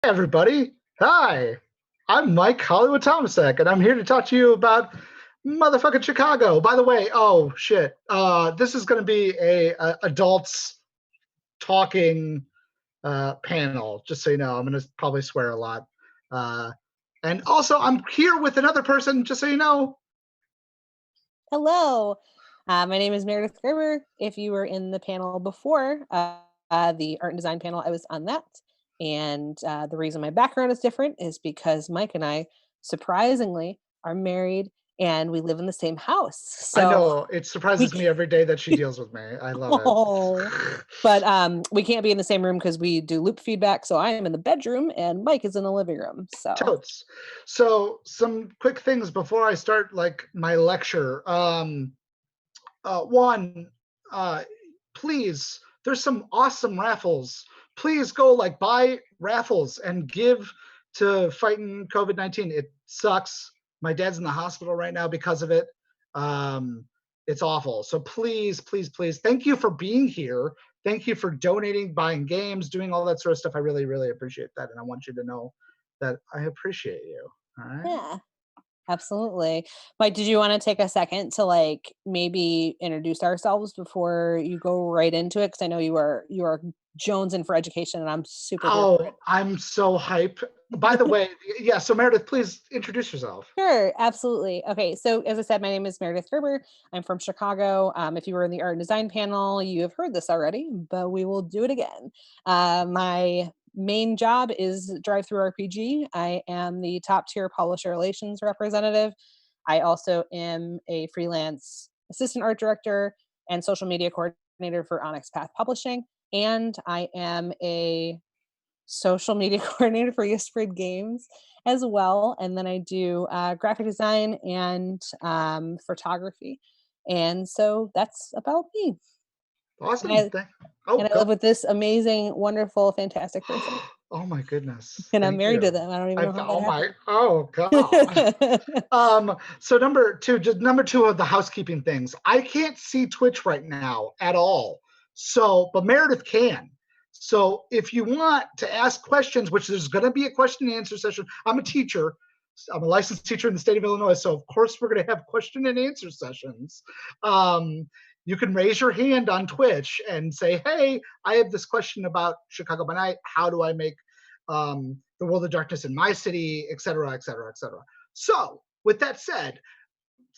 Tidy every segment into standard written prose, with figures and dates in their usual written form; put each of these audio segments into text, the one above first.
everybody. Hi, I'm Mike Hollywood Tomasek, and I'm here to talk to you about motherfucking Chicago. By the way, oh shit, this is going to be a adults talking panel. Just so you know, I'm going to probably swear a lot. And also, I'm here with another person. Just so you know. Hello, my name is Meredith Gerber. If you were in the panel before, the art and design panel, I was on that. And the reason my background is different is because Mike and I, surprisingly, are married and we live in the same house. So I know it surprises me every day that she deals with me. I love it. But we can't be in the same room because we do loop feedback. So I am in the bedroom and Mike is in the living room. So totes. So some quick things before I start like my lecture. One, please, there's some awesome raffles. Please go like buy raffles and give to fighting COVID-19. It sucks. My dad's in the hospital right now because of it. It's awful. So please, please, please, thank you for being here. Thank you for donating, buying games, doing all that sort of stuff. I really, really appreciate that. And I want you to know that I appreciate you. All right. yeah. Absolutely. Mike, did you want to take a second to like maybe introduce ourselves before you go right into it? Because I know you are jonesing for education and I'm super here for it. I'm so hype. By the way, yeah, so Meredith, please introduce yourself. Sure, absolutely. Okay, so as I said, my name is Meredith Gerber. I'm from Chicago. If you were in the art and design panel, you have heard this already, but we will do it again. My main job is Drive Through RPG. I am the top tier publisher relations representative. I also am a freelance assistant art director and social media coordinator for Onyx Path Publishing. And I am a social media coordinator for Spread Games as well. And then I do graphic design and photography. And so that's about me. Awesome. And I Go. live with this amazing, wonderful, fantastic person. Oh my goodness. And I'm Thank married you. to them. I don't even know how that God. So number two of the housekeeping things. I can't see Twitch right now at all. So, but Meredith can. So if you want to ask questions, which there's going to be a question and answer session. I'm a teacher. I'm a licensed teacher in the state of Illinois. So of course we're going to have question and answer sessions. You can raise your hand on Twitch and say, hey, I have this question about Chicago by Night. How do I make the World of Darkness in my city, et cetera, et cetera, et cetera. So with that said,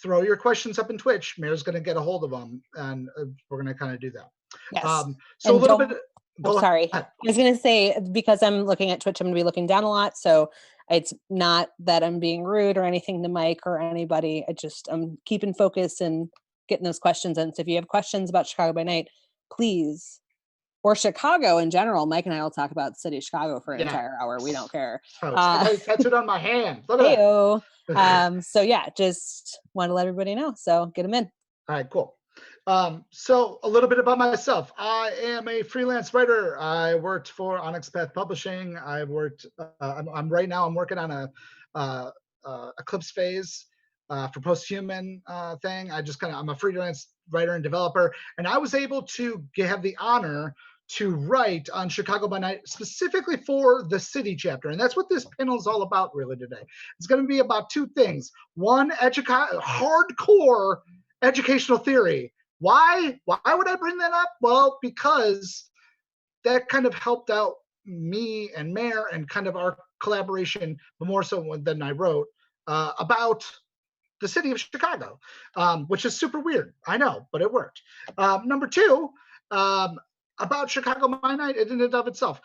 throw your questions up in Twitch. Mayor's going to get a hold of them, and we're going to kind of do that. Yes. So and a little bit. Sorry. I was going to say, because I'm looking at Twitch, I'm going to be looking down a lot. So it's not that I'm being rude or anything to Mike or anybody. I'm keeping focus and getting those questions in. So if you have questions about Chicago by Night, please, or Chicago in general, Mike and I will talk about the city of Chicago for an entire hour. We don't care. It's tattooed on my hand. Look at that. So yeah, just want to let everybody know. So get them in. All right, cool. So a little bit about myself. I am a freelance writer. I worked for Onyx Path Publishing. I'm right now, I'm working on a Eclipse phase for Posthuman thing. I'm a freelance writer and developer, and I was able to have the honor to write on Chicago by Night specifically for the city chapter. And that's what this panel is all about really today. It's going to be about two things. One, hardcore educational theory. Why would I bring that up? Well, because that kind of helped out me and Mayor and kind of our collaboration, but more so than I wrote, about the city of Chicago, which is super weird. I know, but it worked. Number two, about Chicago by Night in and of itself.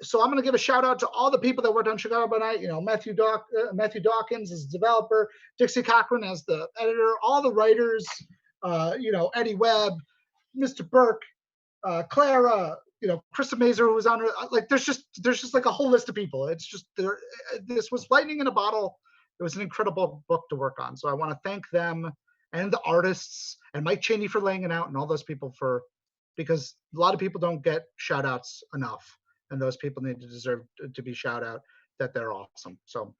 So I'm going to give a shout out to all the people that worked on Chicago by Night. You know, Matthew Dawkins as the developer, Dixie Cochran as the editor, all the writers, Eddie Webb, Mr. Burke, Clara, Krista Mazer, who was on her. Like, there's just like a whole list of people. It's just this was lightning in a bottle. It was an incredible book to work on. So I want to thank them and the artists and Mike Cheney for laying it out and all those people because a lot of people don't get shout outs enough. And those people deserve to be shout out that they're awesome. So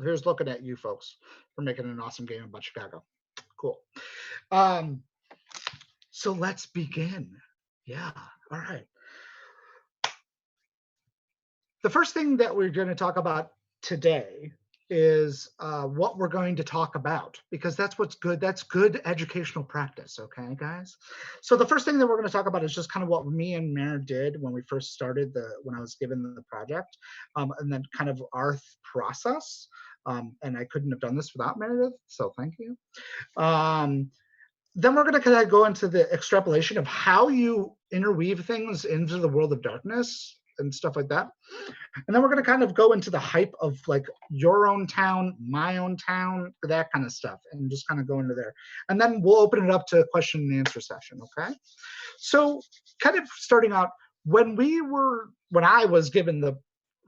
here's looking at you folks for making an awesome game about Chicago. Cool. So let's begin. Yeah. All right. the first thing that we're going to talk about today is what we're going to talk about, because that's what's good. That's good educational practice. Okay, guys. So the first thing that we're going to talk about is just kind of what me and Mare did when we first started when I was given the project, and then kind of our process. And I couldn't have done this without Meredith, so thank you. Then we're going to kind of go into the extrapolation of how you interweave things into the world of darkness and stuff like that. And then we're going to kind of go into the hype of like your own town, my own town, that kind of stuff, and just kind of go into there. And then we'll open it up to a question and answer session, okay? So kind of starting out, when I was given the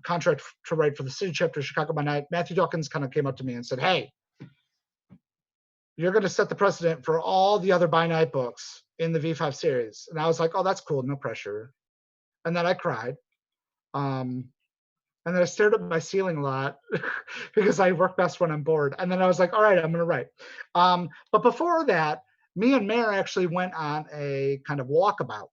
contract to write for the city chapter of Chicago by Night, Matthew Dawkins kind of came up to me and said, hey, you're going to set the precedent for all the other by night books in the V5 series. And I was like, oh, that's cool, no pressure. And then I cried. And then I stared at my ceiling a lot because I work best when I'm bored. And then I was like, all right, I'm going to write. But before that, me and Mare actually went on a kind of walkabout.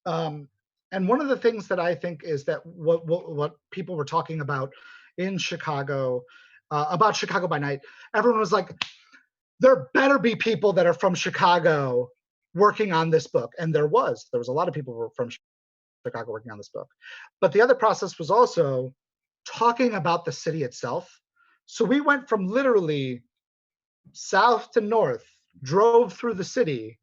And one of the things that I think is that what people were talking about in Chicago, about Chicago by Night, everyone was like, there better be people that are from Chicago working on this book. And there was a lot of people who were from Chicago working on this book. But the other process was also talking about the city itself. So we went from literally south to north, drove through the city,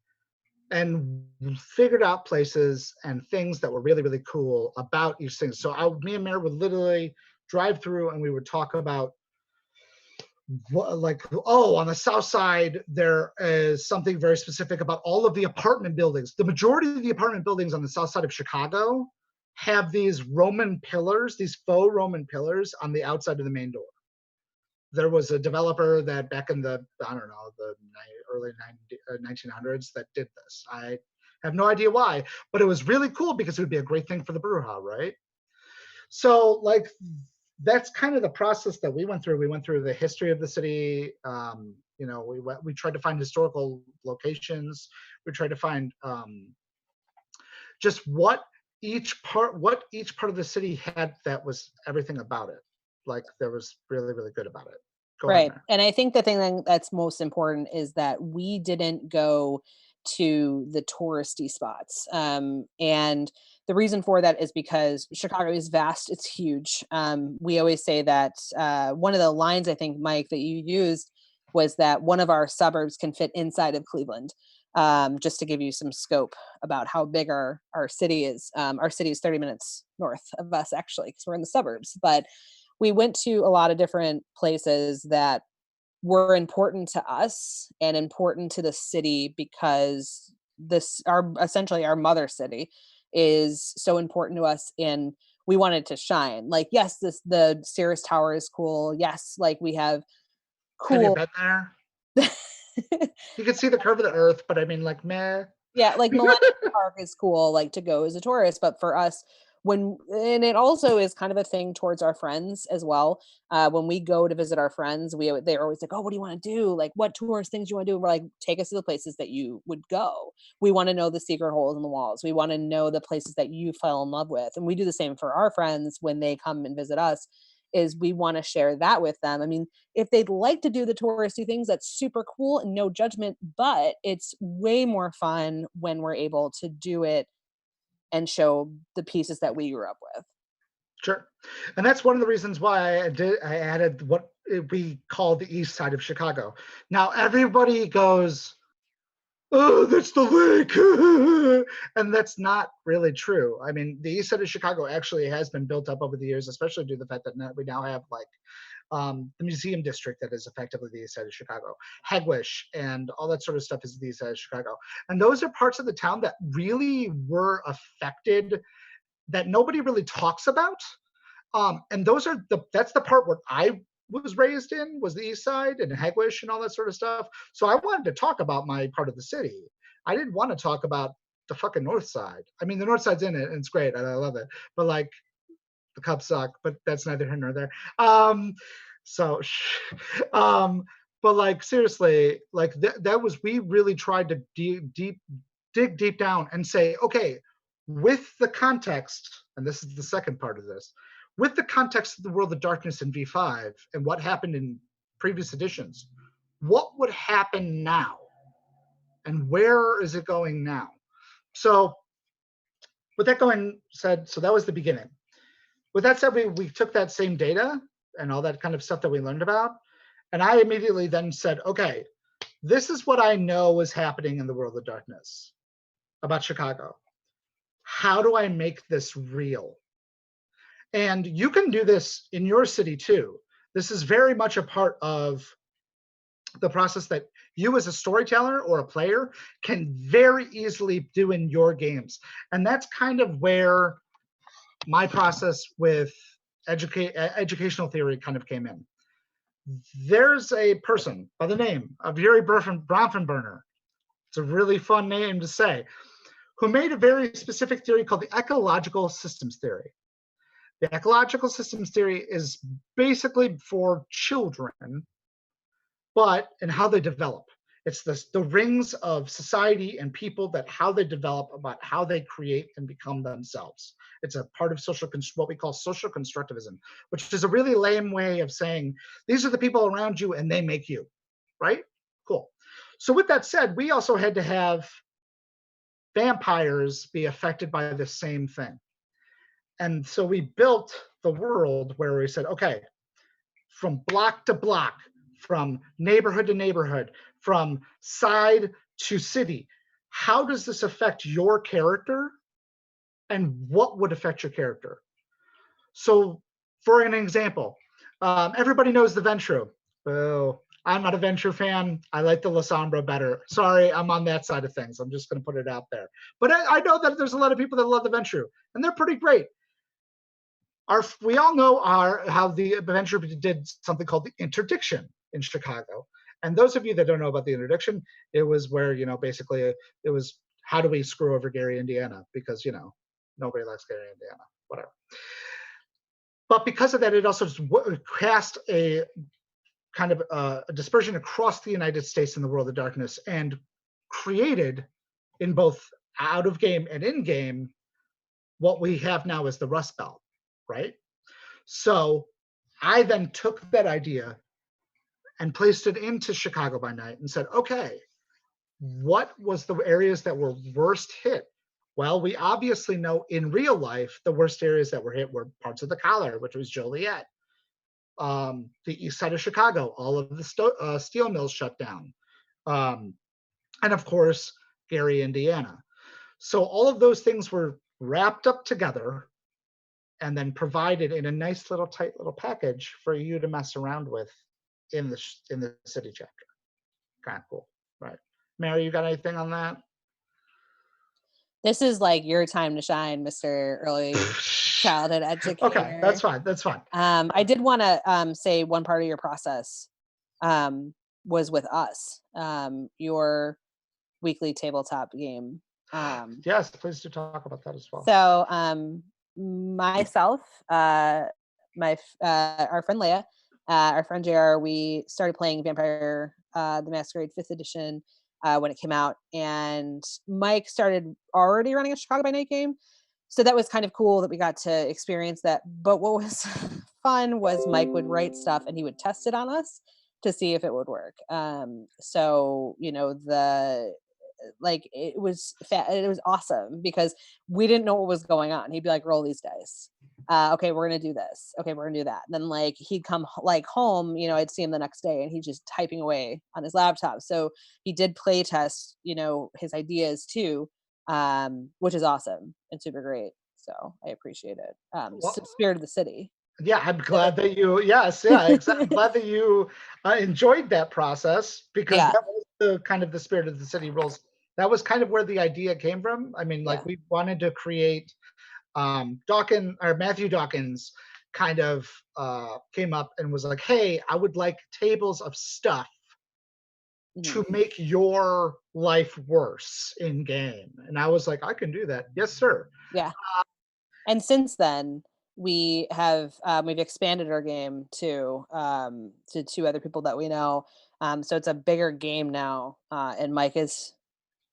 and figured out places and things that were really, really cool about each thing. So me and Mare would literally drive through and we would talk about, like, oh, on the south side there is something very specific about all of the apartment buildings. The majority of the apartment buildings on the south side of Chicago have these Roman pillars, these faux Roman pillars on the outside of the main door. There was a developer that back in the, I don't know, the early 1900s that did this. I have no idea why, but it was really cool because it would be a great thing for the Brewha, right? So like, that's kind of the process that we went through. We went through the history of the city. We tried to find historical locations. We tried to find just what each part of the city had that was everything about it. Like, there was really, really good about it. Go on Right. there. And I think the thing that's most important is that we didn't go to the touristy spots. And the reason for that is because Chicago is vast, it's huge. We always say that one of the lines, I think, Mike, that you used was that one of our suburbs can fit inside of Cleveland. Just to give you some scope about how big our city is. Our city is 30 minutes north of us, actually, because we're in the suburbs. But we went to a lot of different places that were important to us and important to the city because essentially our mother city is so important to us, and we wanted to shine. Like, yes, the Sears Tower is cool. Yes, like we have Have you cool. been there? You can see the curve of the earth, but I mean, like, meh. Yeah, like Millennium Park is cool, like to go as a tourist, but for us, and it also is kind of a thing towards our friends as well. When we go to visit our friends, they're always like, "Oh, what do you want to do? Like, what tourist things do you want to do?" We're like, "Take us to the places that you would go. We want to know the secret holes in the walls. We want to know the places that you fell in love with." And we do the same for our friends when they come and visit us. Is we want to share that with them. I mean, if they'd like to do the touristy things, that's super cool and no judgment, but it's way more fun when we're able to do it and show the pieces that we grew up with. Sure. And that's one of the reasons why I added what we call the east side of Chicago. Now everybody goes, oh, that's the lake. And that's not really true. I mean, the east side of Chicago actually has been built up over the years, especially due to the fact that we now have like the museum district that is effectively the east side of Chicago. Hegwish and all that sort of stuff is the east side of Chicago. And those are parts of the town that really were affected that nobody really talks about. And that's the part where I was raised in, was the east side and Hegwish and all that sort of stuff. So I wanted to talk about my part of the city. I didn't want to talk about the fucking north side. I mean, the north side's in it and it's great and I love it. But like, the Cubs suck, but that's neither here nor there. So, but like, seriously, like that was, we really tried to dig deep down and say, okay, with the context and this is the second part of this, with the context of the World of Darkness in V5 and what happened in previous editions, what would happen now? And where is it going now? So with that going said, so that was the beginning. With that said, we took that same data and all that kind of stuff that we learned about, and I immediately then said, okay, this is what I know is happening in the World of Darkness about Chicago. How do I make this real? And you can do this in your city too. This is very much a part of the process that you as a storyteller or a player can very easily do in your games. And that's kind of where my process with educational theory kind of came in. There's a person by the name of Yuri Bronfenbrenner. It's a really fun name to say, who made a very specific theory called the ecological systems theory. The ecological systems theory is basically for children, but in how they develop. It's the rings of society and people that how they develop about how they create and become themselves. It's a part of what we call social constructivism, which is a really lame way of saying these are the people around you and they make you, right? Cool. So with that said, we also had to have vampires be affected by the same thing. And so we built the world where we said, okay, from block to block, from neighborhood to neighborhood, from side to city, how does this affect your character and what would affect your character? So for an example, everybody knows the Ventrue. Oh, I'm not a Ventrue fan. I like the La Sombra better. Sorry, I'm on that side of things. I'm just going to put it out there. But I know that there's a lot of people that love the Ventrue, and they're pretty great. We all know how the Ventrue did something called the interdiction in Chicago. And those of you that don't know about the interdiction, it was where, basically it was how do we screw over Gary, Indiana? Because, nobody likes Gary, Indiana, whatever. But because of that, it also cast a kind of a dispersion across the United States in the World of Darkness and created in both out of game and in game what we have now as the Rust Belt, right? So I then took that idea and placed it into Chicago by Night and said, okay, what was the areas that were worst hit? Well, we obviously know in real life, the worst areas that were hit were parts of the collar, which was Joliet, the east side of Chicago, all of the steel mills shut down. And of course, Gary, Indiana. So all of those things were wrapped up together and then provided in a nice little tight little package for you to mess around with in the city chapter. Kind of cool, right? Mary, you got anything on that? This is like your time to shine, Mr. Early Childhood Educator. Okay, that's fine. That's fine. I did want to say one part of your process was with us, your weekly tabletop game. Yes, please do talk about that as well. So myself, our friend Leia, our friend JR, we started playing Vampire the Masquerade 5th edition when it came out, and Mike started already running a Chicago by Night game. So that was kind of cool that we got to experience that. But what was fun was Mike would write stuff and he would test it on us to see if it would work. So, it was awesome because we didn't know what was going on. He'd be like, roll these dice. Okay, we're gonna do this. Okay, we're gonna do that. Then he'd come home, I'd see him the next day and he's just typing away on his laptop. So he did play test, his ideas too, which is awesome and super great. So I appreciate it. Spirit of the city. Yeah, I'm glad that you. Yes, yeah, exactly. I'm glad that you enjoyed that process because that was the kind of the spirit of the city rules. That was kind of where the idea came from. I mean, we wanted to create Matthew Dawkins kind of came up and was like, hey, I would like tables of stuff to make your life worse in game. And I was like, I can do that. Yes, sir. Yeah. And since then, we have we've expanded our game to 2 other people that we know. So it's a bigger game now, and Mike is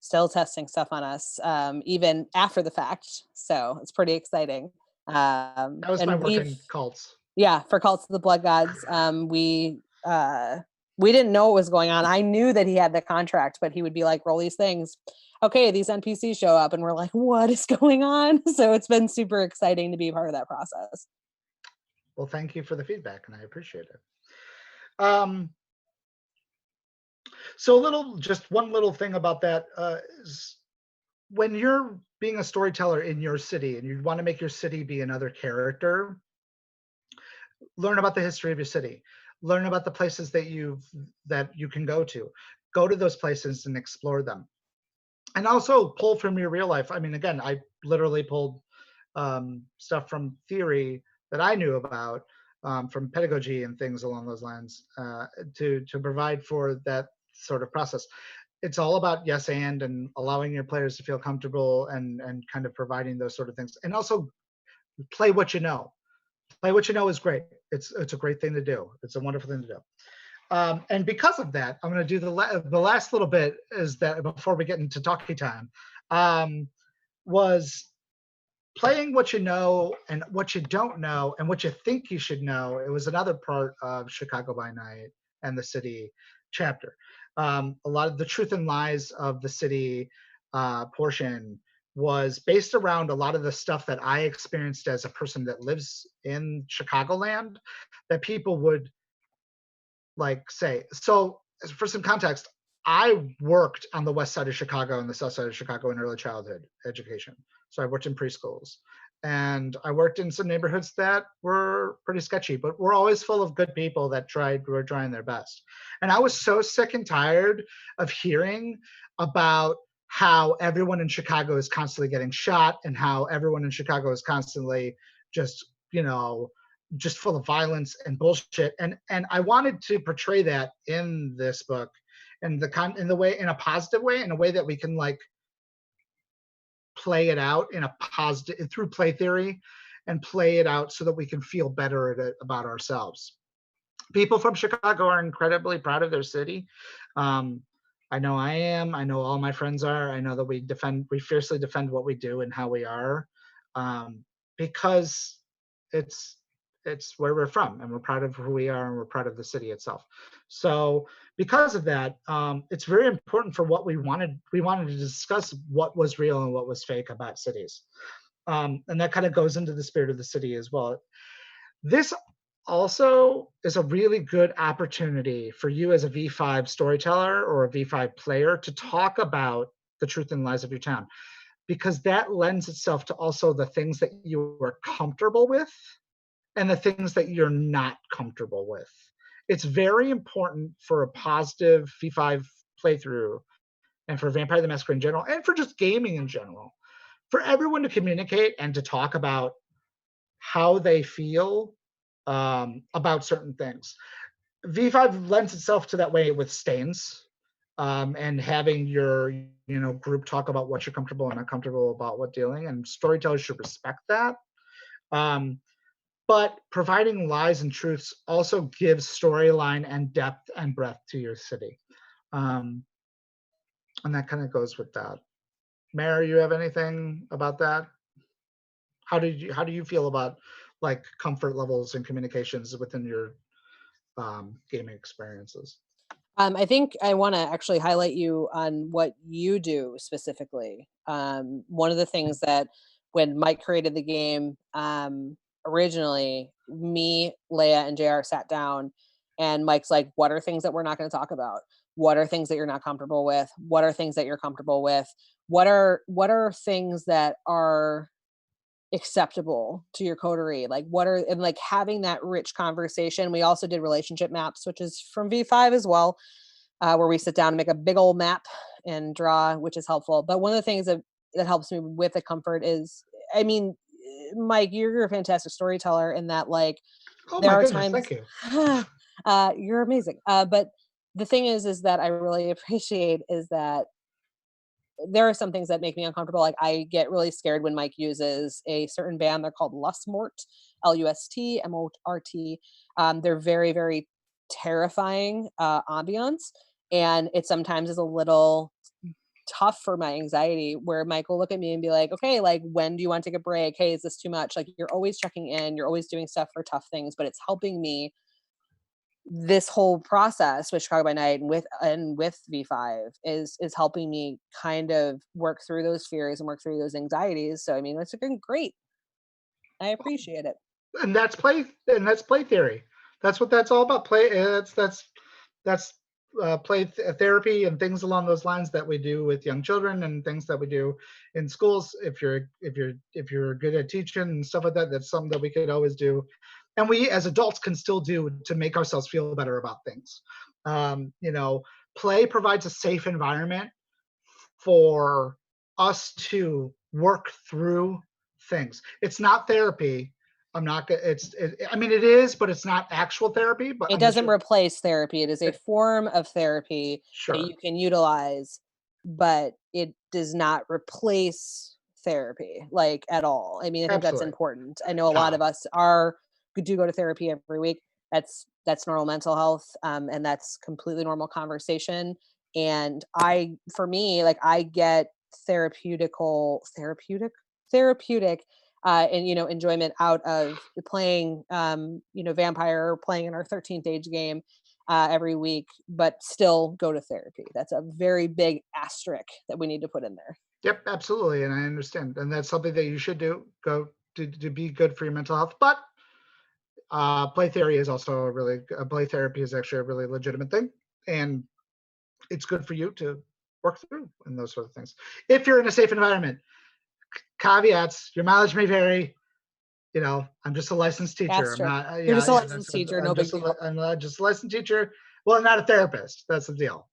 still testing stuff on us, even after the fact. So it's pretty exciting. That was my And work in cults. yeah, for Cults of the Blood Gods, we didn't know what was going on. I knew that he had the contract, but he would be like, roll these things. Okay, these NPCs show up, and we're like, what is going on? So it's been super exciting to be part of that process. Well, thank you for the feedback, and I appreciate it. Um, so just one little thing about that is when you're being a storyteller in your city and you want to make your city be another character, learn about the history of your city, learn about the places that you can go to those places and explore them, and also pull from your real life. I mean, again, I literally pulled stuff from theory that I knew about, from pedagogy and things along those lines, to provide for that sort of process. It's all about yes and allowing your players to feel comfortable and kind of providing those sort of things, and also play what you know. Play what you know is great. It's a great thing to do. It's a wonderful thing to do. And because of that, I'm going to do the last little bit is that before we get into talkie time, was playing what you know and what you don't know and what you think you should know. It was another part of Chicago by Night and the city chapter. A lot of the truth and lies of the city portion was based around a lot of the stuff that I experienced as a person that lives in Chicagoland that people would like say. So for some context, I worked on the west side of Chicago and the south side of Chicago in early childhood education. So I worked in preschools and I worked in some neighborhoods that were pretty sketchy, but were always full of good people that were trying their best. And I was so sick and tired of hearing about how everyone in Chicago is constantly getting shot and how everyone in Chicago is constantly just, just full of violence and bullshit. And I wanted to portray that in this book in a positive way, in a way that we can like play it out in a positive through play theory and play it out so that we can feel better about ourselves. People from Chicago are incredibly proud of their city. I know I am. I know all my friends are. I know that we fiercely defend what we do and how we are, because it's where we're from and we're proud of who we are and we're proud of the city itself. So because of that, it's very important for what we wanted to discuss what was real and what was fake about cities. And that kind of goes into the spirit of the city as well. This also is a really good opportunity for you as a V5 storyteller or a V5 player to talk about the truth and lies of your town, because that lends itself to also the things that you are comfortable with and the things that you're not comfortable with. It's very important for a positive V5 playthrough and for Vampire the Masquerade in general, and for just gaming in general, for everyone to communicate and to talk about how they feel about certain things. V5 lends itself to that way with stains, and having your group talk about what you're comfortable and uncomfortable about what dealing, and storytellers should respect that. But providing lies and truths also gives storyline and depth and breadth to your city. And that kind of goes with that. Mary, you have anything about that? How do you feel about like comfort levels and communications within your gaming experiences? I think I want to actually highlight you on what you do specifically. One of the things that when Mike created the game, originally, me, Leia, and JR sat down, and Mike's like, "What are things that we're not going to talk about? What are things that you're not comfortable with? What are things that you're comfortable with? What are things that are acceptable to your coterie, like what are and like having that rich conversation. We also did relationship maps, which is from V5 as well, where we sit down and make a big old map and draw, which is helpful. But one of the things that helps me with the comfort is, I mean, Mike, you're a fantastic storyteller in that, like, Oh there my are goodness, times thank you. you're amazing. But the thing is that I really appreciate is that there are some things that make me uncomfortable. Like I get really scared when Mike uses a certain band. They're called Lustmort, Lustmort. They're very, very terrifying ambiance, and it sometimes is a little tough for my anxiety, where Mike will look at me and be like, okay, like, when do you want to take a break? Hey, is this too much? Like, you're always checking in, you're always doing stuff for tough things, but it's helping me this whole process with Chicago by Night and with V5 is helping me kind of work through those fears and work through those anxieties. So I mean, it's been great. I appreciate it. And that's play theory. That's what that's all about. Play. That's therapy and things along those lines that we do with young children and things that we do in schools. If you're good at teaching and stuff like that, that's something that we could always do, and we as adults can still do to make ourselves feel better about things. Play provides a safe environment for us to work through things. It's not therapy. I'm not gonna. I mean, it is, but it's not actual therapy. But It doesn't replace therapy. It is a form of therapy that Sure. you can utilize, but it does not replace therapy, like, at all. I mean, I think that's Absolutely. important. I know a lot of us do go to therapy every week. That's normal mental health, and that's completely normal conversation. And for me, like, I get therapeutic and enjoyment out of playing vampire, playing in our 13th age game every week, but still go to therapy. That's a very big asterisk that we need to put in there. Yep, absolutely, and I understand, and that's something that you should do. Go to be good for your mental health. But play therapy is actually a really legitimate thing, and it's good for you to work through and those sort of things. If you're in a safe environment, caveats: your mileage may vary. I'm just a licensed teacher. That's I'm true. not. You're Yeah, just a yeah. licensed teacher, no big deal. I'm just a licensed teacher. Well, I'm not a therapist. That's the deal.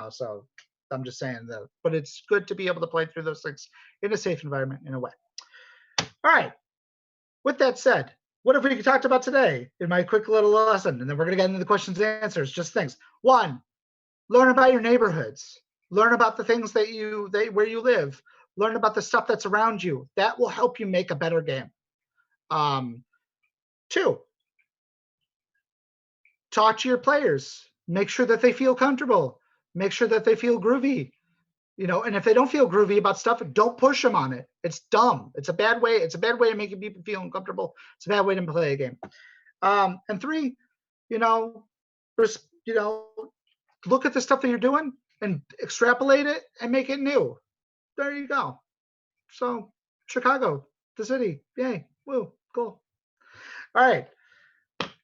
So I'm just saying that. But it's good to be able to play through those things in a safe environment in a way. All right. With that said, what have we talked about today in my quick little lesson? And then we're going to get into the questions and answers. Just things. 1, learn about your neighborhoods. Learn about the things where you live. Learn about the stuff that's around you. That will help you make a better game. 2, talk to your players. Make sure that they feel comfortable. Make sure that they feel groovy. And if they don't feel groovy about stuff, don't push them on it. It's dumb. It's a bad way. It's a bad way of making people feel uncomfortable. It's a bad way to play a game. And 3, you know, look at the stuff that you're doing and extrapolate it and make it new. There you go. So Chicago, the city, yay, woo, cool. All right.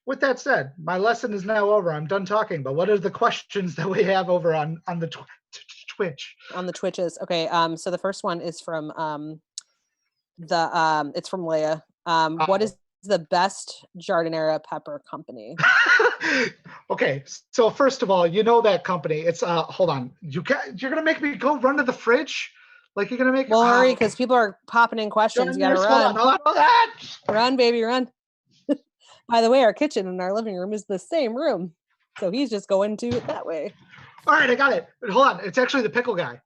With that said, my lesson is now over. I'm done talking. But what are the questions that we have over on the Twitch? On the Twitches. Okay. So the first one is from it's from Leia. What is the best Jardinera pepper company? Okay, so first of all, that company. It's hold on. You're gonna make me go run to the fridge? Like you're gonna make Well, hurry, because people are popping in questions. You gotta run. Hold on. Run, baby, run. By the way, our kitchen and our living room is the same room. So he's just going to it that way. All right, I got it. Hold on. It's actually the pickle guy.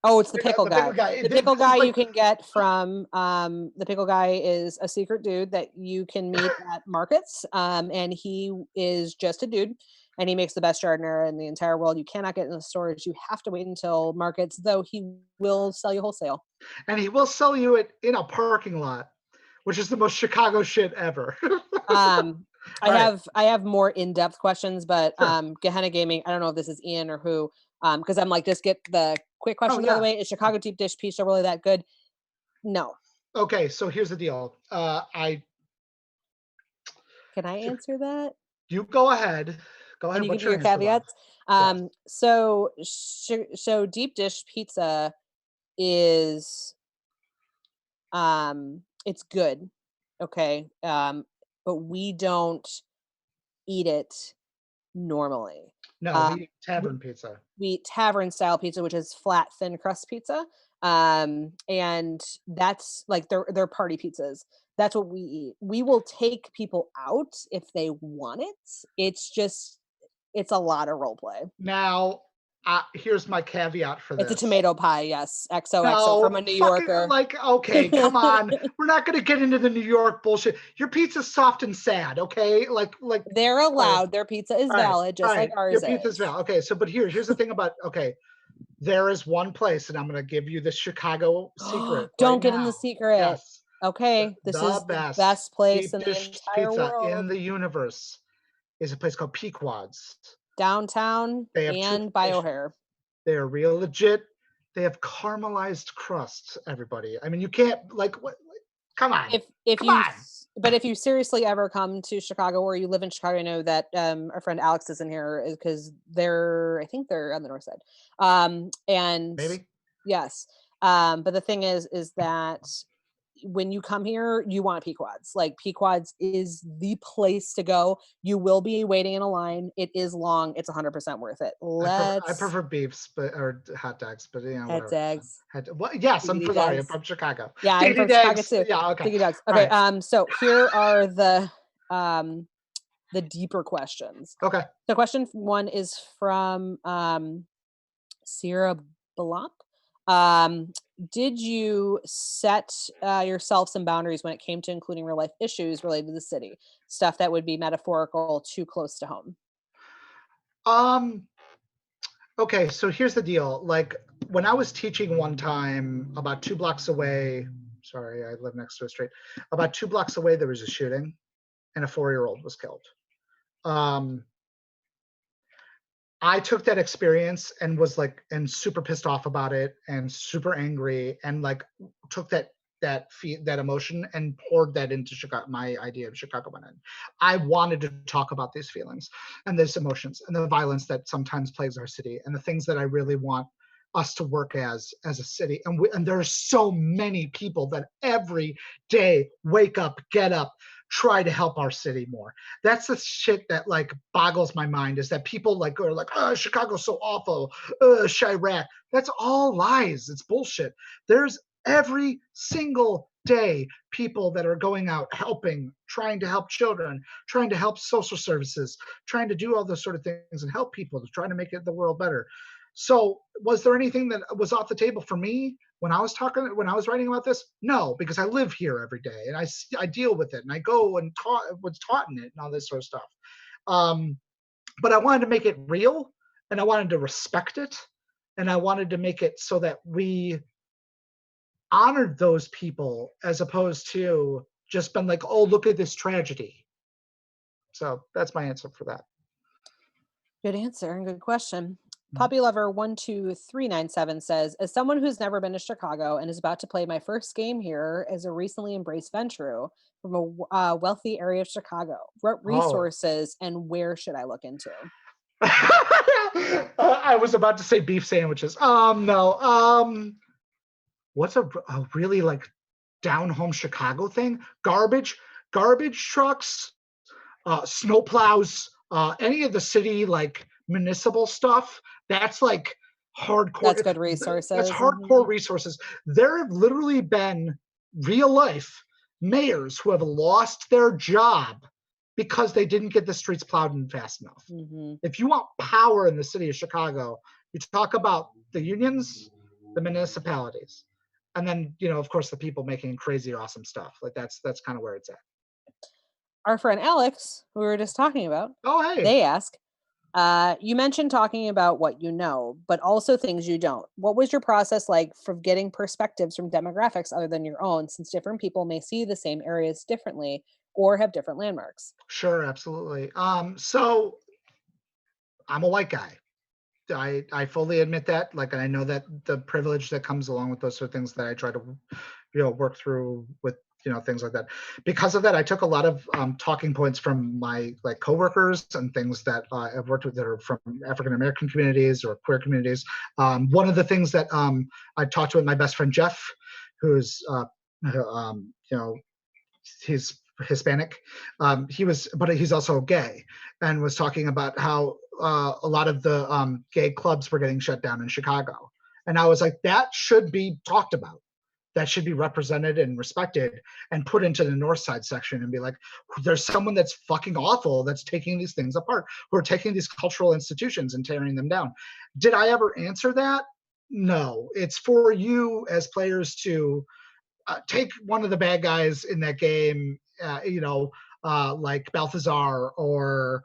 Oh, it's the pickle guy. The pickle guy like, you can get from the pickle guy is a secret dude that you can meet at markets. And he is just a dude, and he makes the best jardinera in the entire world. You cannot get in the stores. You have to wait until markets, though he will sell you wholesale. And he will sell you it in a parking lot, which is the most Chicago shit ever. I have more in-depth questions, but Gehenna Gaming, I don't know if this is Ian or who, because I'm like, just get the quick question out of the way. Is Chicago deep dish pizza really that good? No. Okay, so here's the deal. Can I answer that? You go ahead. Go ahead. And you give your caveats. So deep dish pizza is it's good. Okay. But we don't eat it normally. No, we eat tavern pizza. We eat tavern style pizza, which is flat, thin crust pizza. And that's like they're party pizzas. That's what we eat. We will take people out if they want it. It's a lot of role play. Now, here's my caveat for this. It's a tomato pie, yes. XOXO from a New Yorker. Okay, come on. We're not going to get into the New York bullshit. Your pizza's soft and sad, okay? Like they're allowed. Their pizza is valid, just like ours. Your pizza's valid. Okay, so but here's the thing about There is one place, and I'm going to give you the Chicago secret Don't right get in the now. secret. Yes. Okay, this The is the best best place deep in the dish entire pizza in world. the universe is a place called Pequod's. Downtown They have two and locations. BioHair. They are real legit. They have caramelized crusts, everybody. I mean, you can't, like, what? Come on. If Come you on. but if you seriously ever come to Chicago or you live in Chicago, I know that our friend Alex is in here because I think they're on the north side. And Maybe. yes. But the thing is that when you come here, you want Pequods. Like Pequods is the place to go. You will be waiting in a line. It is long. It's 100% worth it. I Let's prefer beefs, but or hot dogs, but heads whatever. eggs, Yes, diggity sorry, I'm dogs. from Chicago. Yeah, I'm Diggity from Chicago dags. too. Yeah, okay. Diggity dogs. All Okay, right. so here are um the deeper questions. Okay. So question one is from Sierra Balop. Um, did you set yourself some boundaries when it came to including real life issues related to the city? Stuff that would be metaphorical, too close to home. Um, okay, so here's the deal. Like when I was teaching one time about 2 blocks away, sorry, I live next to a street. About 2 blocks away, there was a shooting and a 4-year-old was killed. Um, I took that experience and was like, and super pissed off about it and super angry and like took that emotion and poured that into Chicago, my idea of Chicago One. I wanted to talk about these feelings and these emotions and the violence that sometimes plagues our city and the things that I really want us to work as a city. And there's so many people that every day wake up, get up, try to help our city more. That's the shit that like boggles my mind, is that people like are like, oh, Chicago's so awful, Chirac. That's all lies. It's bullshit. There's every single day people that are going out helping, trying to help children, trying to help social services, trying to do all those sort of things and help people, trying to make the world better. So was there anything that was off the table for me when I was writing about this? No, because I live here every day and I deal with it and I go and was taught in it and all this sort of stuff. Um, but I wanted to make it real and I wanted to respect it and I wanted to make it so that we honored those people as opposed to just been like, oh, look at this tragedy. So that's my answer for that. Good answer and good question. Poppy Lover 12397 says, as someone who's never been to Chicago and is about to play my first game here as a recently embraced venture from a wealthy area of Chicago, what Oh. resources and where should I look into? I was about to say beef sandwiches. No. What's a really like down home Chicago thing? Garbage trucks, snow plows, any of the city like municipal stuff. That's like hardcore. That's good That's resources. hardcore resources. There have literally been real life mayors who have lost their job because they didn't get the streets plowed in fast enough. If you want power in the city of Chicago, you talk about the unions, the municipalities, and then of course the people making crazy awesome stuff. Like that's kind of where it's at. Our friend Alex, who we were just talking about, Oh, hey. they ask, you mentioned talking about what you know, but also things you don't. What was your process like for getting perspectives from demographics other than your own, since different people may see the same areas differently or have different landmarks? Sure, absolutely. So I'm a white guy. I fully admit that. Like, and I know that the privilege that comes along with those sort of things that I try to, work through with, things like that. Because of that, I took a lot of talking points from my like coworkers and things that I've worked with that are from African American communities or queer communities. One of the things that I talked with my best friend Jeff, who's he's Hispanic. But he's also gay, and was talking about how a lot of the gay clubs were getting shut down in Chicago. And I was like, that should be talked about. That should be represented and respected and put into the North Side section and be like, there's someone that's fucking awful that's taking these things apart, who are taking these cultural institutions and tearing them down. Did I ever answer that? No. It's for you as players to take one of the bad guys in that game, like Balthazar or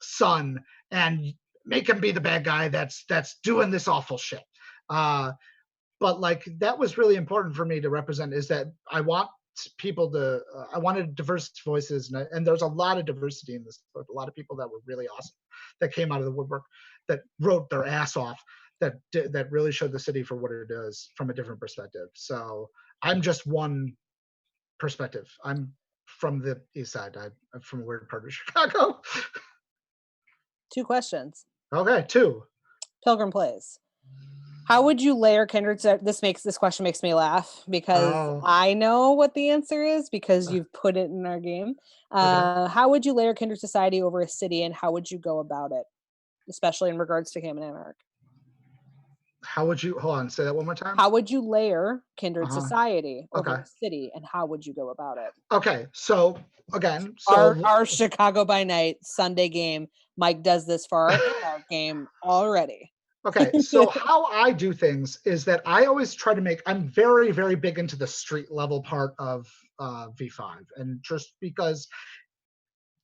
Sun, and make him be the bad guy that's doing this awful shit. But like that was really important for me to represent, is that I want people to I wanted diverse voices, and there's a lot of diversity in this book, a lot of people that were really awesome that came out of the woodwork, that wrote their ass off, that really showed the city for what it is from a different perspective. So I'm just one perspective. I'm from the east side. I'm from a weird part of Chicago. 2 questions. Okay, 2. Pilgrim Plays. How would you layer kindred? This question makes me laugh because Oh, I know what the answer is because you've put it in our game. okay. How would you layer kindred society over a city, and how would you go about it, especially in regards to Cayman Anarch? How would you hold on? Say that one more time. How would you layer kindred Uh-huh. society over Okay. a city, and how would you go about it? Okay. So again, Our Chicago by Night Sunday game. Mike does this for our Anarch game already. okay. So how I do things is that I always try to make. I'm very, very big into the street level part of V5, and just because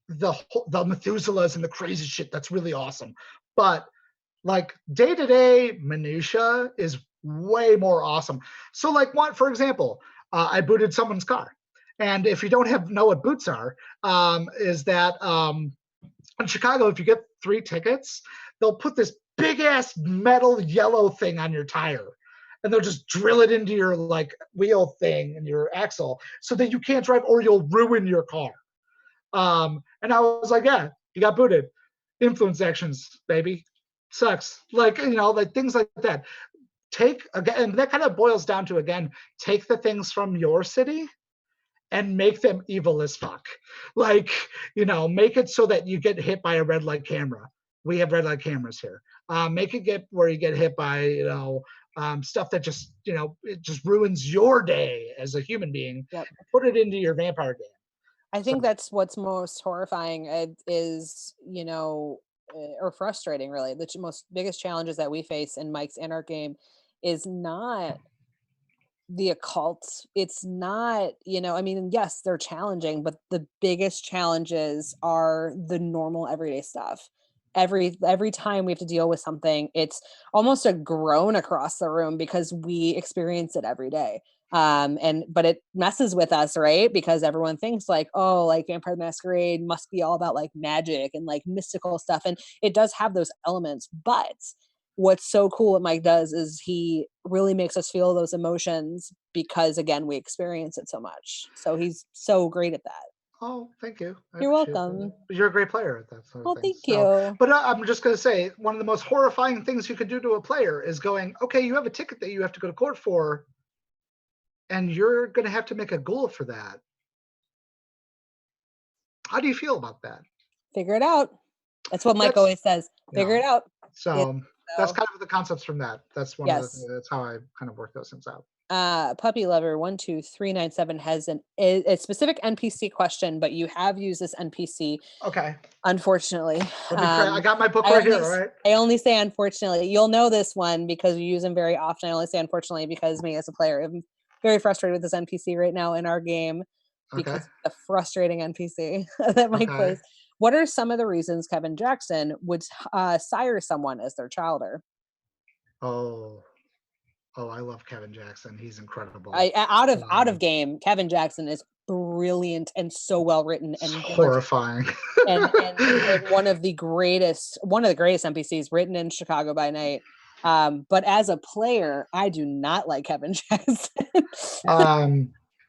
the Methuselahs and the crazy shit, that's really awesome. But like day-to-day minutia is way more awesome. So like for example, I booted someone's car, and if you don't know what boots are, is that in Chicago, if you get 3 tickets, they'll put this big ass metal yellow thing on your tire, and they'll just drill it into your like wheel thing and your axle so that you can't drive or you'll ruin your car. And I was like, yeah, you got booted. Influence actions, baby. Sucks. Like, like things like that. Take again, and that kind of boils down to, again, take the things from your city and make them evil as fuck. Like, make it so that you get hit by a red light camera. We have red light cameras here. Make it get where you get hit by, stuff that just, it just ruins your day as a human being. Yep. Put it into your vampire game. I think that's what's most horrifying is, or frustrating, really. The most biggest challenges that we face in Mike's Anarch game is not the occult. It's not, I mean, yes, they're challenging, but the biggest challenges are the normal everyday stuff. Every time we have to deal with something, it's almost a groan across the room because we experience it every day. But it messes with us, right? Because everyone thinks like, oh, like Vampire the Masquerade must be all about like magic and like mystical stuff, and it does have those elements. But what's so cool what Mike does is he really makes us feel those emotions because, again, we experience it so much. So he's so great at that. Oh, thank you. I You're appreciate that. welcome. You're a great player at that sort of Well, thing. thank So, you. but I'm just going to say, one of the most horrifying things you could do to a player is going, okay, you have a ticket that you have to go to court for, and you're going to have to make a goal for that. How do you feel about that? Figure it out. That's what Mike always says. Figure it out. So that's kind of the concepts from that. That's one of the things. That's how I kind of work those things out. Puppy Lover 12397 has a specific NPC question, but you have used this NPC. Okay. Unfortunately, I got my book right here. All right. I only say unfortunately. You'll know this one because you use him very often. I only say unfortunately because me as a player, I'm very frustrated with this NPC right now in our game because the frustrating NPC that Mike plays. What are some of the reasons Kevin Jackson would sire someone as their childer? Oh, I love Kevin Jackson. He's incredible. Out of game, Kevin Jackson is brilliant and so well written and horrifying. and one of the greatest NPCs written in Chicago by Night. But as a player, I do not like Kevin Jackson.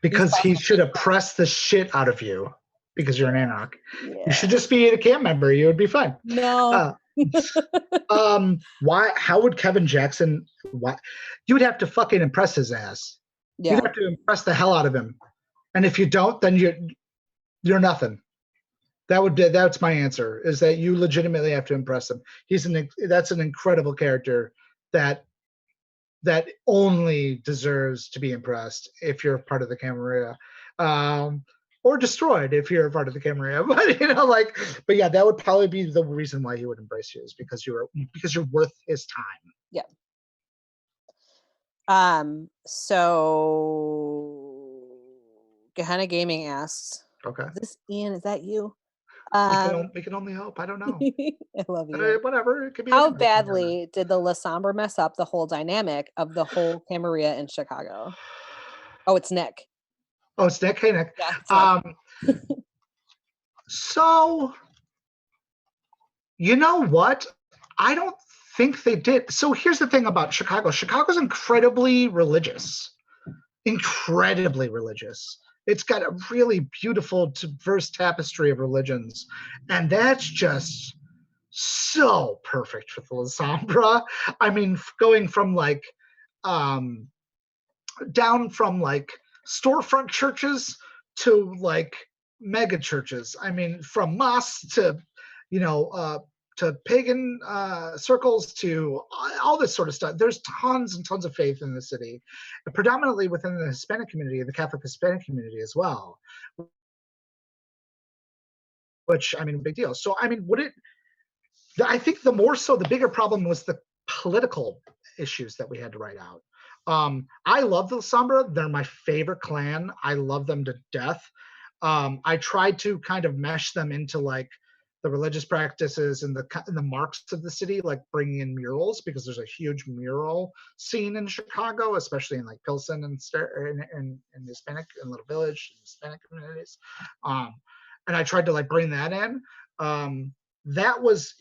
Because he should oppress the shit out of you because you're an anarch. Yeah. You should just be a camp member. You would be fine. No. Why? How would Kevin Jackson? You would have to fucking impress his ass. Yeah. You'd have to impress the hell out of him. And if you don't, then you're nothing. That's my answer. Is that you legitimately have to impress him. That's an incredible character that only deserves to be impressed if you're part of the Camarilla, or destroyed if you're a part of the Camarilla. But yeah, that would probably be the reason why he would embrace you, is because you're worth his time. Yeah. So Gehenna Gaming asks, okay, is this Ian? Is that you? We can only hope. I don't know. I love you. Whatever. It could be How anybody from Gerber. badly did the La Sombra mess up the whole dynamic of the whole Camarilla in Chicago? Oh, it's Nick. Oh, it's Nick. Hey, Nick. Yeah, it's Nick. Um, so you know what? I don't think they did. So here's the thing about Chicago. Chicago's incredibly religious. Incredibly religious. It's got a really beautiful, diverse tapestry of religions, and that's just so perfect for the La Sombra. I mean, going from like down from like storefront churches to like mega churches. I mean, from mosques to, you know, to pagan circles to all this sort of stuff. There's tons and tons of faith in the city, predominantly within the Hispanic community, the Catholic Hispanic community as well. Which, I mean, big deal. So I mean, I think the more so, the bigger problem was the political issues that we had to write out. I love the Sombra. They're my favorite clan. I love them to death. I tried to kind of mesh them into like the religious practices and the marks of the city, like bringing in murals, because there's a huge mural scene in Chicago, especially in like Pilsen and Hispanic and Little Village and Hispanic communities. And I tried to like bring that in. It was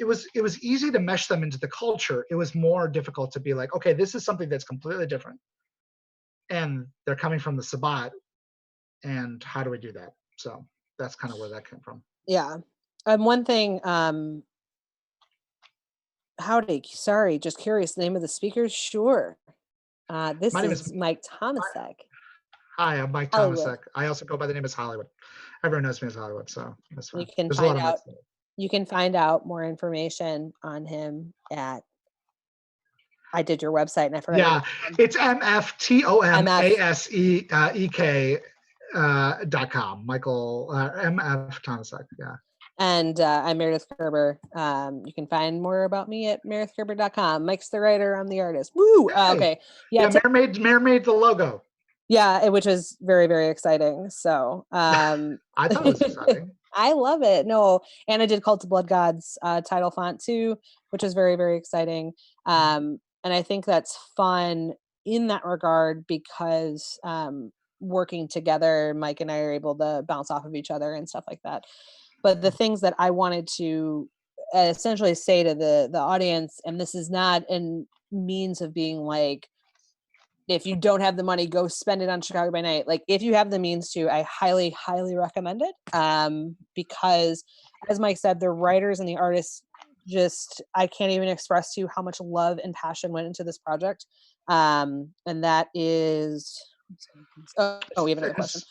easy to mesh them into the culture. It was more difficult to be like, okay, this is something that's completely different, and they're coming from the Sabbat, and how do we do that? So that's kind of where that came from. Yeah. One thing, howdy, sorry, just curious, the name of the speakers? Sure. This My name is is Mike Tomasek. Hi, I'm Mike Hollywood. Tomasek. I also go by the name as Hollywood. Everyone knows me as Hollywood, so that's You fine. can There's a lot find of out Mikes. you can find out more information on him at I did your website and I forgot Yeah, it's MFTOMASEK.com. Michael MF Tomasek. Yeah. And I'm Meredith Gerber. You can find more about me at meredithgerber.com. Mike's the writer, I'm the artist. Woo! Okay. Yeah, Mayor made the logo. Yeah, which is very, very exciting. So I thought it was exciting. I love it. No, and I did Cult of Blood Gods title font too, which is very, very exciting. And I think that's fun in that regard because working together, Mike and I are able to bounce off of each other and stuff like that. But the things that I wanted to essentially say to the audience, and this is not a means of being like, if you don't have the money, go spend it on Chicago by Night. Like if you have the means to, I highly, highly recommend it. Because as Mike said, the writers and the artists just, I can't even express to you how much love and passion went into this project. And that is, we have another question.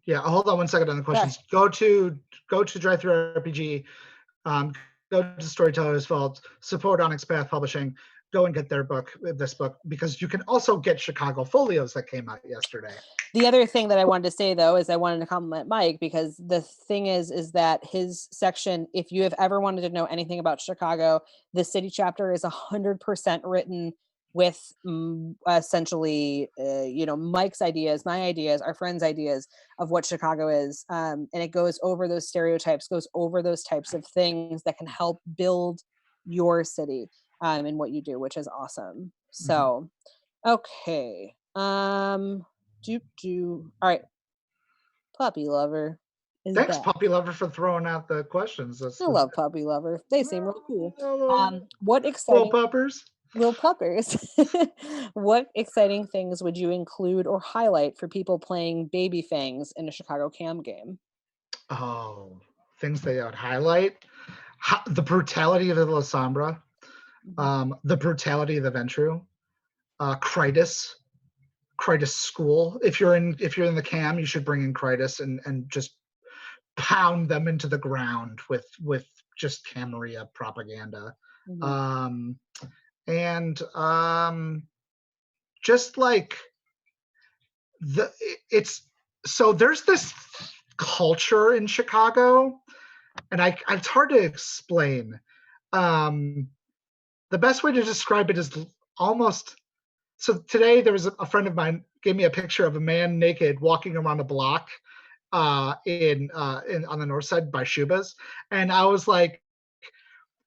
Yeah, hold on one second on the questions. Yeah. Go to Drive Through RPG, go to Storyteller's Vault, support Onyx Path Publishing, go and get this book, because you can also get Chicago Folios that came out yesterday. The other thing that I wanted to say though is I wanted to compliment Mike, because the thing is that his section, if you have ever wanted to know anything about Chicago, the city chapter is 100% written with essentially, Mike's ideas, my ideas, our friends' ideas of what Chicago is. And it goes over those stereotypes, goes over those types of things that can help build your city and what you do, which is awesome. So, okay. All right. Puppy Lover is Thanks, back. Puppy Lover, for throwing out the questions. I love Puppy Lover. They seem real cool. What Little exciting puppers. little puppers. What exciting things would you include or highlight for people playing baby fangs in a Chicago cam game? Oh, things they would highlight. The brutality of the La Sombra, the brutality of the Ventru, Critus School. If you're in the cam, you should bring in Critus and just pound them into the ground with just Camarilla propaganda. Just like there's this culture in Chicago, and it's hard to explain. The best way to describe it is almost, so today there was a friend of mine gave me a picture of a man naked walking around a block in on the north side by Shuba's, and I was like,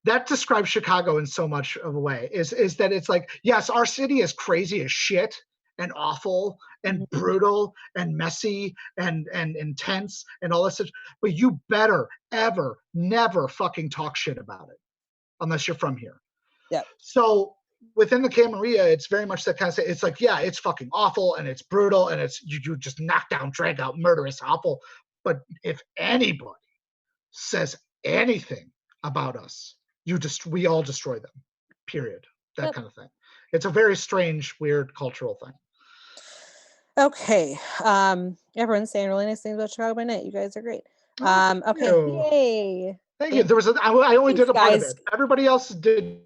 that describes Chicago in so much of a way. Is that it's like, yes, our city is crazy as shit and awful and brutal and messy and intense and all this stuff, but you better ever never fucking talk shit about it unless you're from here. Yeah. So within the Camarilla, it's very much that kind of say, it's like, yeah, it's fucking awful and it's brutal and it's you just knock down, drag out, murderous, awful. But if anybody says anything about us, we all destroy them. Period. That kind of thing. It's a very strange, weird cultural thing. Okay. Everyone's saying really nice things about Chicago by Night. You guys are great. Okay. Yay. Thank you. There was I only did a part of guys. it. Everybody else did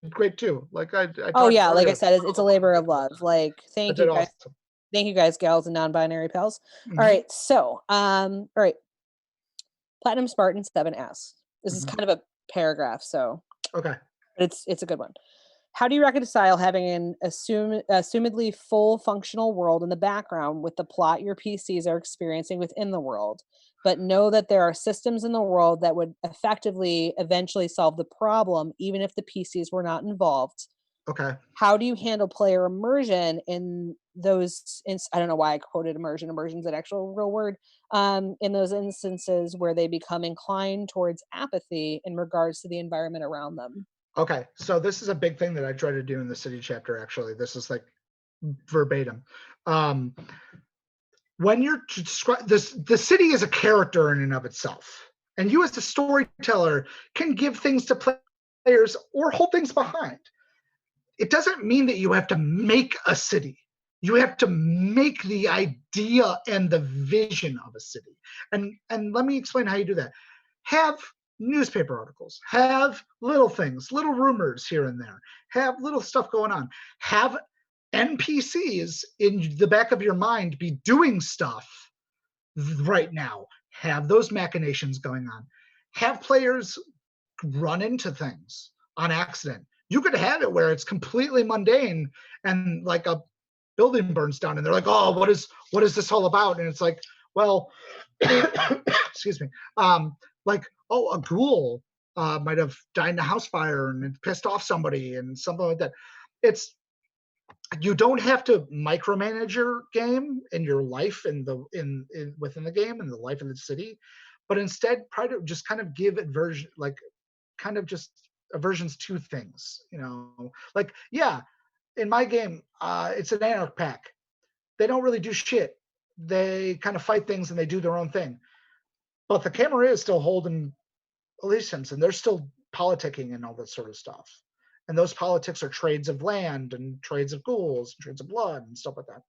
great too. Like I oh yeah, like I said, it's a labor of love. Like thank you guys. Awesome. Thank you guys, gals and non-binary pals. All right. So all right. Platinum Spartan 7 asks. This is kind of a paragraph, so okay. It's a good one. How do you reconcile having an assumedly full functional world in the background with the plot your PCs are experiencing within the world, but know that there are systems in the world that would effectively eventually solve the problem, even if the PCs were not involved? Okay. How do you handle player immersion in those? I don't know why I quoted immersion. Immersion's an actual real word. In those instances where they become inclined towards apathy in regards to the environment around them. Okay, so this is a big thing that I try to do in the city chapter. Actually, this is like verbatim. When you're the city is a character in and of itself, and you as the storyteller can give things to players or hold things behind. It doesn't mean that you have to make a city. You have to make the idea and the vision of a city. And let me explain how you do that. Have newspaper articles, have little things, little rumors here and there, have little stuff going on, have NPCs in the back of your mind be doing stuff right now, have those machinations going on, have players run into things on accident. You could have it where it's completely mundane and like a building burns down and they're like, oh, what is this all about? And it's like, well, excuse me, like, oh, a ghoul might have died in a house fire and it pissed off somebody and something like that. You don't have to micromanage your game and your life within the game and the life of the city, but instead try to just kind of give aversions to things, like, yeah, in my game, it's an anarch pack. They don't really do shit. They kind of fight things and they do their own thing. But the Camarilla is still holding allegiance and they're still politicking and all that sort of stuff. And those politics are trades of land and trades of ghouls and trades of blood and stuff like that.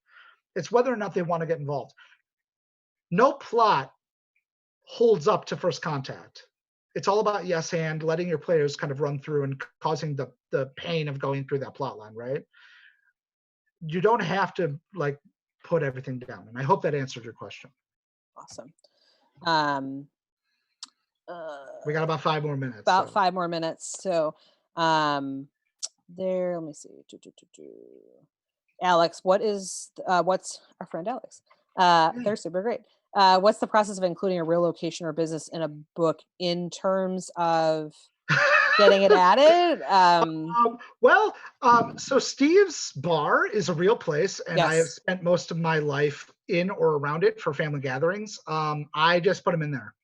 It's whether or not they want to get involved. No plot holds up to first contact. It's all about yes and letting your players kind of run through and causing the pain of going through that plot line, right? You don't have to like put everything down. And I hope that answered your question. Awesome. We got about 5 more minutes. About 5 more minutes. So let me see. Alex, what's our friend Alex? They're super great. What's the process of including a real location or business in a book in terms of getting it added? So Steve's Bar is a real place, and I have spent most of my life in or around it for family gatherings. I just put them in there.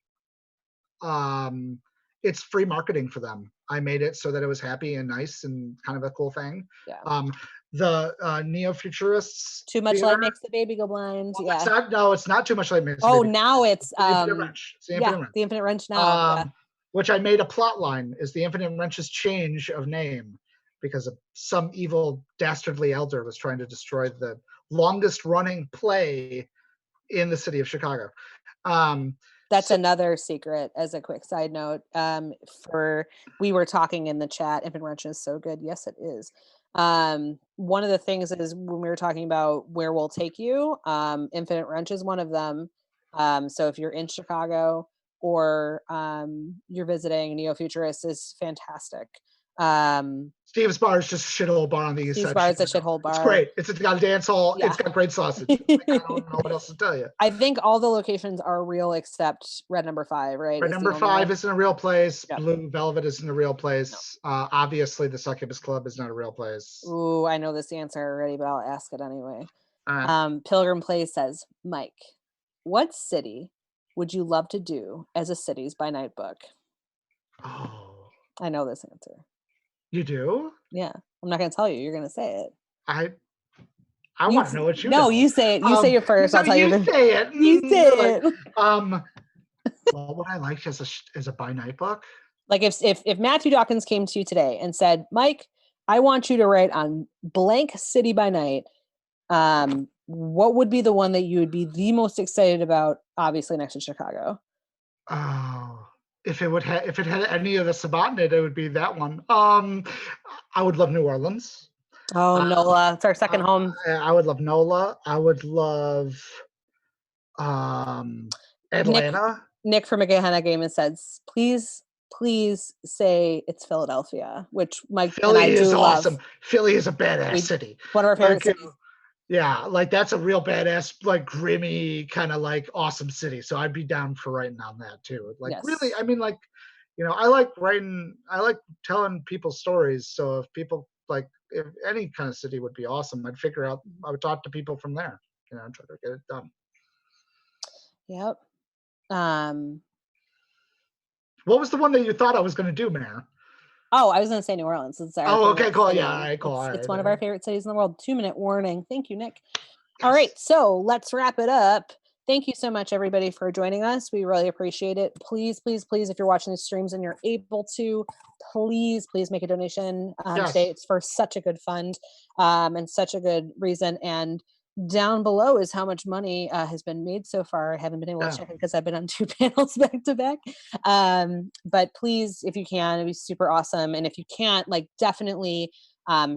It's free marketing for them. I made it so that it was happy and nice and kind of a cool thing. Yeah. The neo-futurists. Too much light makes the baby go blind. Well, it's not too much light makes the baby. Now it's the Infinite Wrench. It's the Infinite Wrench. The Infinite Wrench now. Which I made a plot line is the Infinite Wrench's change of name because some evil dastardly elder was trying to destroy the longest running play in the city of Chicago. That's another secret as a quick side note. We were talking in the chat, Infinite Wrench is so good. Yes, it is. One of the things is when we were talking about where we'll take you, Infinite Wrench is one of them. So if you're in Chicago or you're visiting, Neo Futurist is fantastic. Steve's Bar is just a shithole bar on the east Steve's side. Bar is a shithole bar. It's great. It's got a dance hall. Yeah. It's got great sausage. Like, I don't know what else to tell you. I think all the locations are real except Red Number 5, right? Red Number 5 isn't a real place. Yep. Blue Velvet isn't a real place. No. Obviously, the Succubus Club is not a real place. Ooh, I know this answer already, but I'll ask it anyway. Pilgrim Plays says, Mike, what city would you love to do as a Cities by Night book? Oh. I know this answer. You do? Yeah. I'm not going to tell you. You're going to say it. I want to know what you know. know. No, you say it. You say it first. No, I'll tell you. You say it. You say it. What would I like as a by night book? Like if Matthew Dawkins came to you today and said, Mike, I want you to write on blank city by night, what would be the one that you would be the most excited about, obviously next to Chicago? Oh, if it had any of the Sabat in it, it would be that one. I would love New Orleans. Oh, NOLA. It's our second home. I would love NOLA. I would love Atlanta. Nick from Gehenna Gaming says, please say it's Philadelphia, which Mike Philly and I is do awesome. love. Philly is a badass city. One of our favorite cities. Yeah, like that's a real badass, like grimy kind of like awesome city. So I'd be down for writing on that too. Like really, I mean, like, I like writing. I like telling people stories. So if people like, if any kind of city would be awesome, I would talk to people from there. Try to get it done. Yep. What was the one that you thought I was going to do, Mayor? Oh, I was going to say New Orleans. It's okay, cool. Yeah, all right, cool. It's one of our favorite cities in the world. 2-minute warning. Thank you, Nick. Yes. All right, so let's wrap it up. Thank you so much, everybody, for joining us. We really appreciate it. Please, if you're watching the streams and you're able to, please make a donation today. It's for such a good fund and such a good reason. And down below is how much money has been made so far. I haven't been able to check it because I've been on 2 panels back to back. But please, if you can, it'd be super awesome. And if you can't, definitely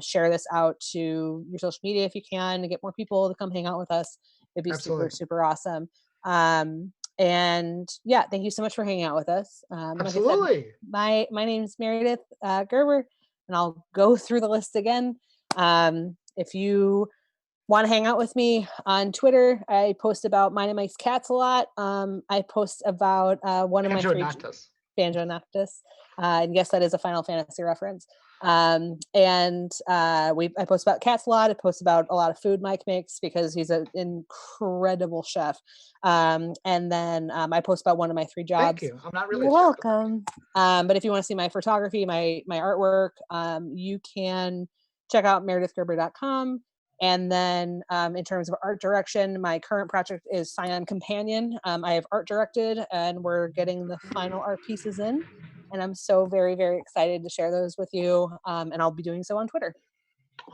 share this out to your social media if you can, to get more people to come hang out with us. It'd be super awesome. And yeah, thank you so much for hanging out with us. Absolutely. Like I said, my name is Meredith Gerber, and I'll go through the list again. If you want to hang out with me on Twitter, I post about mine and Mike's cats a lot. I post about one of my three Banjo Noctis. And yes, that is a Final Fantasy reference. I post about cats a lot. I post about a lot of food Mike makes because he's an incredible chef. And then I post about one of my 3 jobs. Thank you. I'm not really. You're welcome. But if you want to see my photography, my artwork, you can check out meredithgerber.com. And then in terms of art direction, my current project is Scion Companion. I have art directed and we're getting the final art pieces in. And I'm so very, very excited to share those with you. And I'll be doing so on Twitter.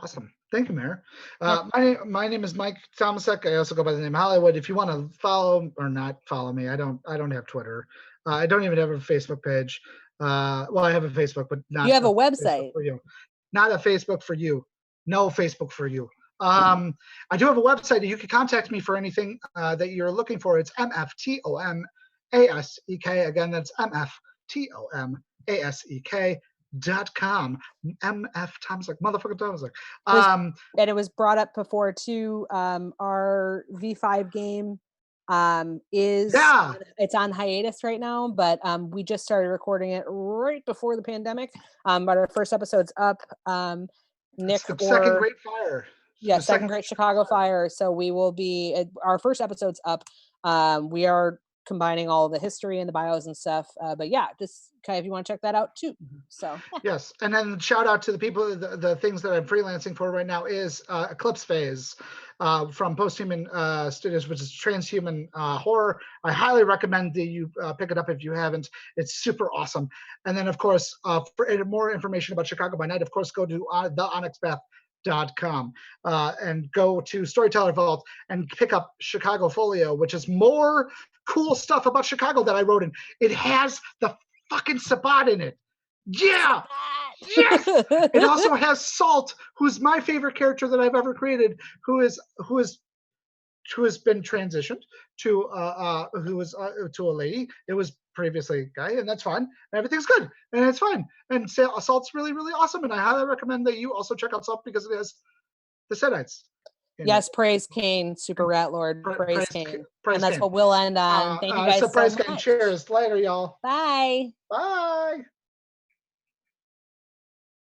Awesome. Thank you, Mayor. My name is Mike Tomasek. I also go by the name Hollywood. If you want to follow or not follow me, I don't have Twitter. I don't even have a Facebook page. Well, I have a Facebook, but not. You have a website. For you. Not a Facebook for you. No Facebook for you. I do have a website. You can contact me for anything that you're looking for. It's MFTOMASEK. Again, that's MFTOMASEK.com. MF Tomasek, motherfucker Tomasek. And it was brought up before too. Our V5 game it's on hiatus right now, but we just started recording it right before the pandemic. But our first episode's up. Nick Second Great Fire. Yeah, Second Great Chicago Fire. So we will be, our first episode's up. We are combining all the history and the bios and stuff. But yeah, just if you want to check that out too. So yeah. Yes, and then shout out to the people. The things that I'm freelancing for right now is Eclipse Phase from Posthuman Studios, which is transhuman horror. I highly recommend that you pick it up if you haven't. It's super awesome. And then of course, for more information about Chicago by Night, of course, go to theonyxpath.com and go to Storyteller Vault and pick up Chicago Folio, which is more cool stuff about Chicago that I wrote in. It has the fucking Sabat in it. Yeah. Yes. It also has Salt, who's my favorite character that I've ever created, who is who has been transitioned to who was to a lady. It was previously a guy, and that's fine. And everything's good, and it's fine. And Salt's really, really awesome, and I highly recommend that you also check out Salt because it has the Sedites. Yes, praise Kane, Super Rat Lord, praise Kane. And that's Kane. what we'll end on. Thank you guys so so praise much. Kane. Cheers. Later, y'all. Bye. Bye.